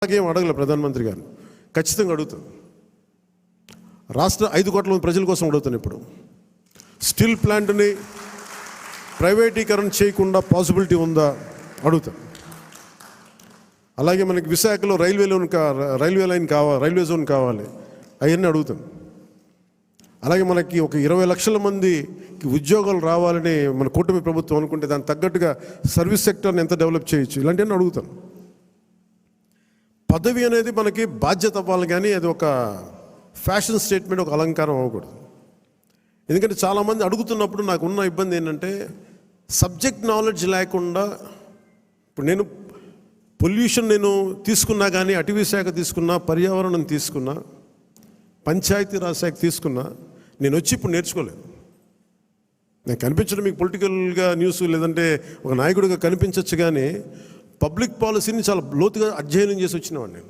ఏం అడగలే ప్రధానమంత్రి గారు, ఖచ్చితంగా అడుగుతాను. రాష్ట్ర 5 కోట్ల మంది ప్రజల కోసం అడుగుతాను. ఇప్పుడు స్టీల్ ప్లాంట్ని ప్రైవేటీకరణ చేయకుండా పాసిబిలిటీ ఉందా అడుగుతాను. అలాగే మనకి విశాఖలో రైల్వే జోన్ కావాలి, అవన్నీ అడుగుతాను. అలాగే మనకి ఒక 20 లక్షల మందికి ఉద్యోగాలు రావాలని మన కూటమి ప్రభుత్వం అనుకుంటే దానికి తగ్గట్టుగా సర్వీస్ సెక్టర్ని ఎంత డెవలప్ చేయొచ్చు, ఇలాంటివన్నీ అడుగుతాను. పదవి అనేది మనకి బాధ్యత అవ్వాలి, కానీ అది ఒక ఫ్యాషన్ స్టేట్మెంట్, ఒక అలంకారం అవ్వకూడదు. ఎందుకంటే చాలామంది అడుగుతున్నప్పుడు నాకు ఉన్న ఇబ్బంది ఏంటంటే సబ్జెక్ట్ నాలెడ్జ్ లేకుండా. ఇప్పుడు నేను పొల్యూషన్ తీసుకున్నా, కానీ అటవీ శాఖ తీసుకున్నా, పర్యావరణం తీసుకున్నా, పంచాయతీరాజ్ శాఖ తీసుకున్నా, నేను వచ్చి ఇప్పుడు నేర్చుకోలేదు. నేను కనిపించడం మీకు పొలిటికల్గా న్యూస్ లేదంటే ఒక నాయకుడిగా కనిపించవచ్చు, కానీ పబ్లిక్ పాలసీని చాలా లోతుగా అధ్యయనం చేసి వచ్చినవాడు నేను.